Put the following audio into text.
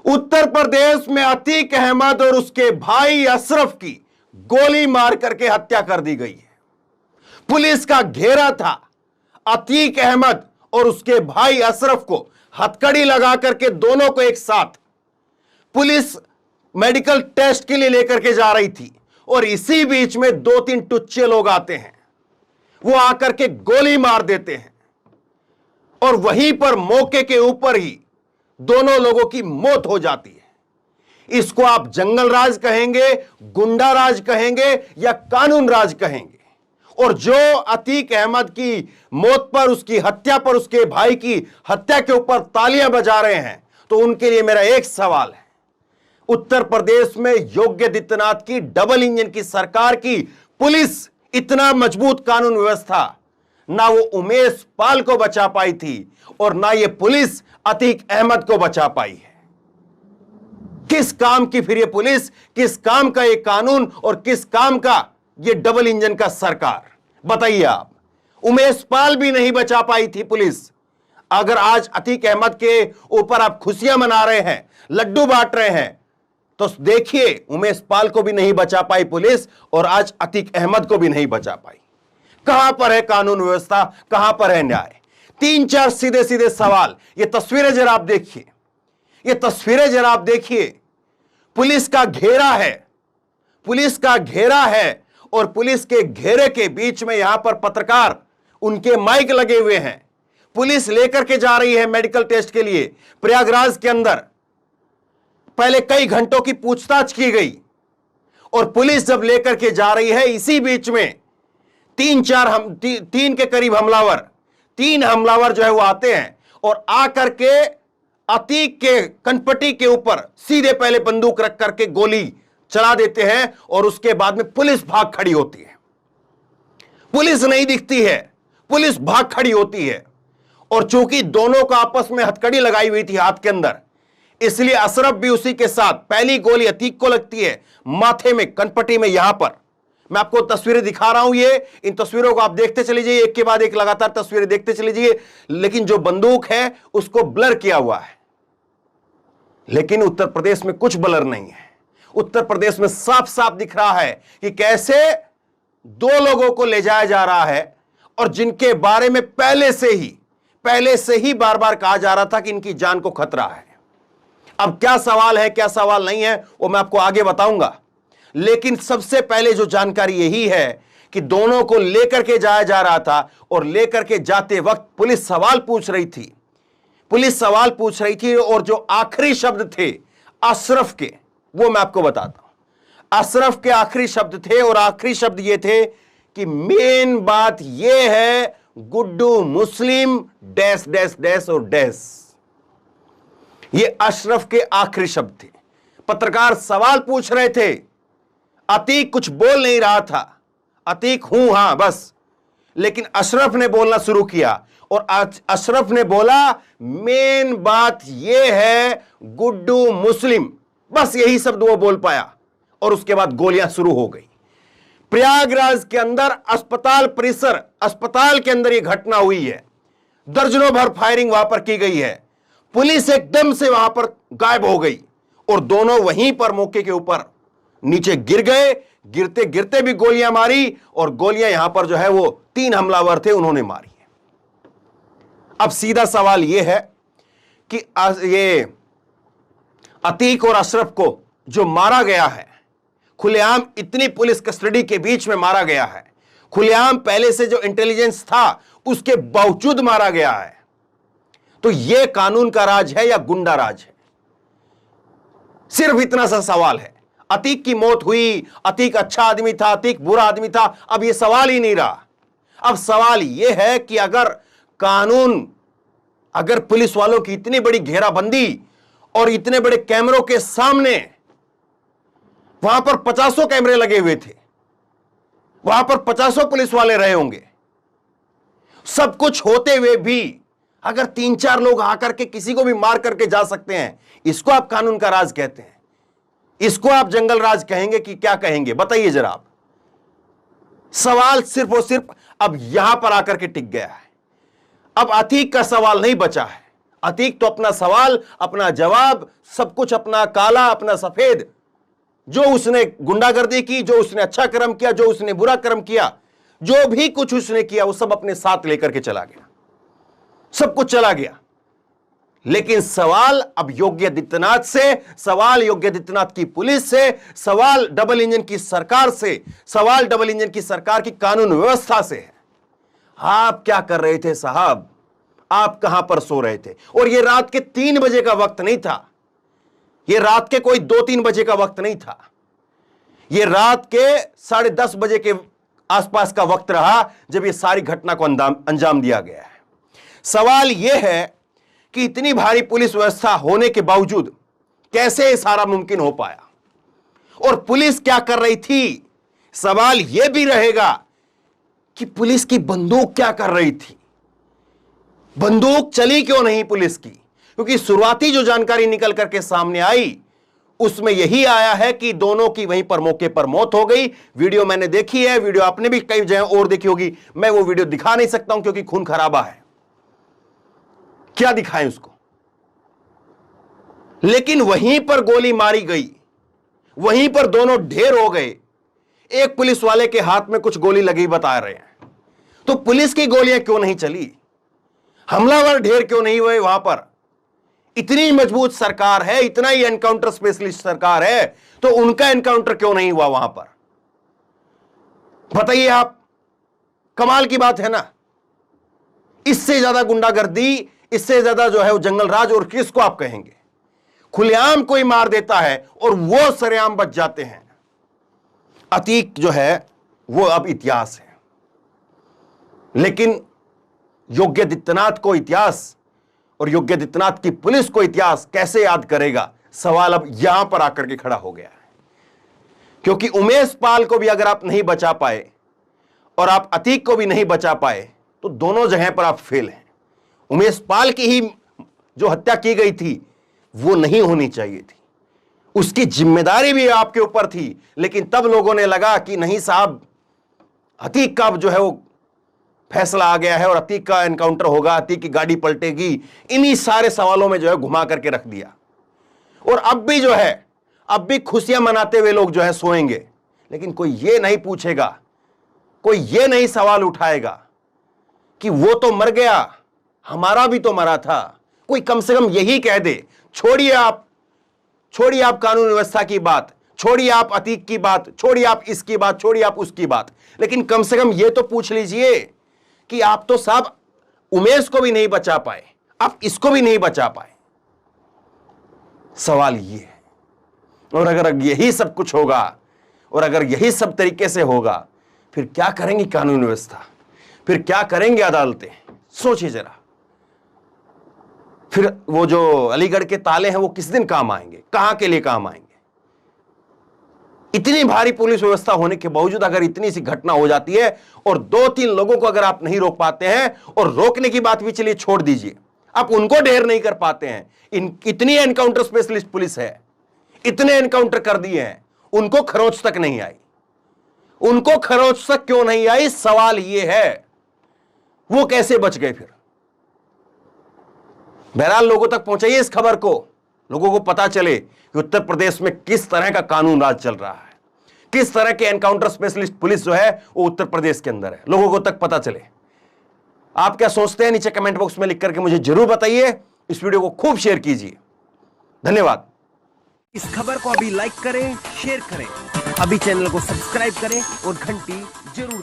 उत्तर प्रदेश में अतीक अहमद और उसके भाई अशरफ की गोली मार करके हत्या कर दी गई है। पुलिस का घेरा था अतीक अहमद और उसके भाई अशरफ को हथकड़ी लगा करके दोनों को एक साथ पुलिस मेडिकल टेस्ट के लिए लेकर के जा रही थी और इसी बीच में 2-3 टुच्चे लोग आते हैं, वो आकर के गोली मार देते हैं और वहीं पर मौके के ऊपर ही दोनों लोगों की मौत हो जाती है। इसको आप जंगल राज कहेंगे, गुंडा राज कहेंगे या कानून राज कहेंगे। और जो अतीक अहमद की मौत पर, उसकी हत्या पर, उसके भाई की हत्या के ऊपर तालियां बजा रहे हैं, तो उनके लिए मेरा एक सवाल है। उत्तर प्रदेश में योगी आदित्यनाथ की डबल इंजन की सरकार की पुलिस, इतना मजबूत कानून व्यवस्था, ना वो उमेश पाल को बचा पाई थी और ना ये पुलिस अतीक अहमद को बचा पाई है। किस काम की फिर ये पुलिस, किस काम का ये कानून और किस काम का ये डबल इंजन का सरकार, बताइए आप। उमेश पाल भी नहीं बचा पाई थी पुलिस। अगर आज अतीक अहमद के ऊपर आप खुशियां मना रहे हैं, लड्डू बांट रहे हैं, तो देखिए उमेश पाल को भी नहीं बचा पाई पुलिस और आज अतीक अहमद को भी नहीं बचा पाई। कहां पर है कानून व्यवस्था, कहां पर है न्याय? 3-4 सीधे सीधे सवाल। ये तस्वीरें जरा आप देखिए, ये तस्वीरें जरा आप देखिए। पुलिस का घेरा है, पुलिस का घेरा है और पुलिस के घेरे के बीच में यहां पर पत्रकार, उनके माइक लगे हुए हैं। पुलिस लेकर के जा रही है मेडिकल टेस्ट के लिए प्रयागराज के अंदर। पहले कई घंटों की पूछताछ की गई और पुलिस जब लेकर के जा रही है, इसी बीच में 3 के करीब हमलावर, 3 हमलावर जो है वो आते हैं और आकर के अतीक के कनपटी के ऊपर सीधे पहले बंदूक रख करके गोली चला देते हैं और उसके बाद में पुलिस भाग खड़ी होती है। पुलिस नहीं दिखती है, पुलिस भाग खड़ी होती है। और चूंकि दोनों को आपस में हथकड़ी लगाई हुई थी हाथ के अंदर, इसलिए अशरफ भी उसी के साथ। पहली गोली अतीक को लगती है माथे में, कनपटी में। यहां पर मैं आपको तस्वीरें दिखा रहा हूं, ये इन तस्वीरों को आप देखते चले जाइए, एक के बाद एक लगातार तस्वीरें देखते चले जाइए। लेकिन जो बंदूक है उसको ब्लर किया हुआ है, लेकिन उत्तर प्रदेश में कुछ ब्लर नहीं है। उत्तर प्रदेश में साफ साफ दिख रहा है कि कैसे 2 लोगों को ले जाया जा रहा है और जिनके बारे में पहले से ही बार बार कहा जा रहा था कि इनकी जान को खतरा है। अब क्या सवाल है, क्या सवाल नहीं है, वो मैं आपको आगे बताऊंगा। लेकिन सबसे पहले जो जानकारी यही है कि दोनों को लेकर के जाया जा रहा था और लेकर के जाते वक्त पुलिस सवाल पूछ रही थी, और जो आखिरी शब्द थे अशरफ के, वो मैं आपको बताता हूं। अशरफ के आखिरी शब्द थे और आखिरी शब्द ये थे कि मेन बात ये है गुड्डू मुस्लिम डैश डैश डैश और डैश। ये अशरफ के आखिरी शब्द थे। पत्रकार सवाल पूछ रहे थे, अतीक कुछ बोल नहीं रहा था, अतीक हूं हां बस, लेकिन अशरफ ने बोलना शुरू किया और अशरफ ने बोला मेन बात यह है गुड्डू मुस्लिम, बस यही शब्द वो बोल पाया और उसके बाद गोलियां शुरू हो गई। प्रयागराज के अंदर अस्पताल परिसर, अस्पताल के अंदर यह घटना हुई है। दर्जनों भर फायरिंग वहां पर की गई है। पुलिस एकदम से वहां पर गायब हो गई और दोनों वहीं पर मौके के ऊपर नीचे गिर गए। गिरते गिरते भी गोलियां मारी और गोलियां यहां पर जो है वो 3 हमलावर थे, उन्होंने मारी है। अब सीधा सवाल यह है कि ये अतीक और अशरफ को जो मारा गया है, खुलेआम इतनी पुलिस कस्टडी के बीच में मारा गया है, खुलेआम पहले से जो इंटेलिजेंस था उसके बावजूद मारा गया है, तो यह कानून का राज है या गुंडा राज है? सिर्फ इतना सा सवाल है। अतीक की मौत हुई, अतीक अच्छा आदमी था, अतीक बुरा आदमी था, अब यह सवाल ही नहीं रहा। अब सवाल यह है कि अगर पुलिस वालों की इतनी बड़ी घेराबंदी और इतने बड़े कैमरों के सामने, वहां पर 50 कैमरे लगे हुए थे, वहां पर 50 पुलिस वाले रहे होंगे, सब कुछ होते हुए भी अगर 3-4 लोग आकर के किसी को भी मार करके जा सकते हैं, इसको आप कानून का राज कहते हैं? इसको आप जंगल राज कहेंगे कि क्या कहेंगे? बताइए जरा आप। सवाल सिर्फ और सिर्फ अब यहां पर आकर के टिक गया है। अब अतीक का सवाल नहीं बचा है, अतीक तो अपना सवाल, अपना जवाब, सब कुछ अपना काला, अपना सफेद, जो उसने गुंडागर्दी की, जो उसने अच्छा कर्म किया, जो उसने बुरा कर्म किया, जो भी कुछ उसने किया, वो सब अपने साथ लेकर के चला गया, सब कुछ चला गया। लेकिन सवाल अब योगी आदित्यनाथ से, सवाल योगी आदित्यनाथ की पुलिस से, सवाल डबल इंजन की सरकार से, सवाल डबल इंजन की सरकार की कानून व्यवस्था से है। आप क्या कर रहे थे साहब? आप कहां पर सो रहे थे? और यह रात के 3 बजे का वक्त नहीं था, यह रात के कोई 2-3 बजे का वक्त नहीं था, यह रात के 10:30 बजे के आसपास का वक्त रहा जब यह सारी घटना को अंजाम दिया गया है। सवाल यह है कि इतनी भारी पुलिस व्यवस्था होने के बावजूद कैसे सारा मुमकिन हो पाया, और पुलिस क्या कर रही थी? सवाल यह भी रहेगा कि पुलिस की बंदूक क्या कर रही थी? बंदूक चली क्यों नहीं पुलिस की? क्योंकि शुरुआती जो जानकारी निकल करके सामने आई उसमें यही आया है कि दोनों की वहीं पर मौके पर मौत हो गई। वीडियो मैंने देखी है, वीडियो आपने भी कई जगह और देखी होगी, मैं वो वीडियो दिखा नहीं सकता हूं क्योंकि खून खराबा है, क्या दिखाएं उसको। लेकिन वहीं पर गोली मारी गई, वहीं पर दोनों ढेर हो गए। एक पुलिस वाले के हाथ में कुछ गोली लगी बता रहे हैं, तो पुलिस की गोलियां क्यों नहीं चली? हमलावर ढेर क्यों नहीं हुए वहां पर? इतनी मजबूत सरकार है, इतना ही एनकाउंटर स्पेशलिस्ट सरकार है, तो उनका एनकाउंटर क्यों नहीं हुआ वहां पर? बताइए आप, कमाल की बात है ना। इससे ज्यादा गुंडागर्दी, इससे ज्यादा जो है वो जंगल राज और किसको आप कहेंगे? खुलेआम कोई मार देता है और वो सरेआम बच जाते हैं। अतीक जो है वो अब इतिहास है, लेकिन योगी आदित्यनाथ को इतिहास और योगी आदित्यनाथ की पुलिस को इतिहास कैसे याद करेगा? सवाल अब यहां पर आकर के खड़ा हो गया है। क्योंकि उमेश पाल को भी अगर आप नहीं बचा पाए और आप अतीक को भी नहीं बचा पाए तो दोनों जगह पर आप फेल हैं। उमेश पाल की ही जो हत्या की गई थी वो नहीं होनी चाहिए थी, उसकी जिम्मेदारी भी आपके ऊपर थी, लेकिन तब लोगों ने लगा कि नहीं साहब, अतीक का जो है वो फैसला आ गया है और अतीक का एनकाउंटर होगा, अतीक की गाड़ी पलटेगी। इन्हीं सारे सवालों में जो है घुमा करके रख दिया। और अब भी जो है, अब भी खुशियां मनाते हुए लोग जो है सोएंगे, लेकिन कोई ये नहीं पूछेगा, कोई ये नहीं सवाल उठाएगा कि वो तो मर गया, हमारा भी तो मरा था। कोई कम से कम यही कह दे। छोड़िए आप कानून व्यवस्था की बात, छोड़िए आप अतीक की बात, छोड़िए आप इसकी बात, छोड़िए आप उसकी बात, लेकिन कम से कम यह तो पूछ लीजिए कि आप तो साहब उमेश को भी नहीं बचा पाए, आप इसको भी नहीं बचा पाए। सवाल ये है। और अगर यही सब कुछ होगा और अगर यही सब तरीके से होगा, फिर क्या करेंगी कानून व्यवस्था, फिर क्या करेंगे अदालतें? सोचिए जरा। फिर वो जो अलीगढ़ के ताले हैं वो किस दिन काम आएंगे, कहां के लिए काम आएंगे? इतनी भारी पुलिस व्यवस्था होने के बावजूद अगर इतनी सी घटना हो जाती है और 2-3 लोगों को अगर आप नहीं रोक पाते हैं, और रोकने की बात भी चलिए छोड़ दीजिए, आप उनको ढेर नहीं कर पाते हैं। इतनी एनकाउंटर स्पेशलिस्ट पुलिस है, इतने एनकाउंटर कर दिए हैं, उनको खरोच तक नहीं आई। उनको खरोच तक क्यों नहीं आई? सवाल यह है वो कैसे बच गए फिर? बहरहाल लोगों तक पहुंचाइए इस खबर को, लोगों को पता चले कि उत्तर प्रदेश में किस तरह का कानून राज चल रहा है, किस तरह के एनकाउंटर स्पेशलिस्ट पुलिस जो है वो उत्तर प्रदेश के अंदर है, लोगों को तक पता चले। आप क्या सोचते हैं नीचे कमेंट बॉक्स में लिख करके मुझे जरूर बताइए। इस वीडियो को खूब शेयर कीजिए। धन्यवाद। इस खबर को अभी लाइक करें, शेयर करें, अभी चैनल को सब्सक्राइब करें और घंटी जरूर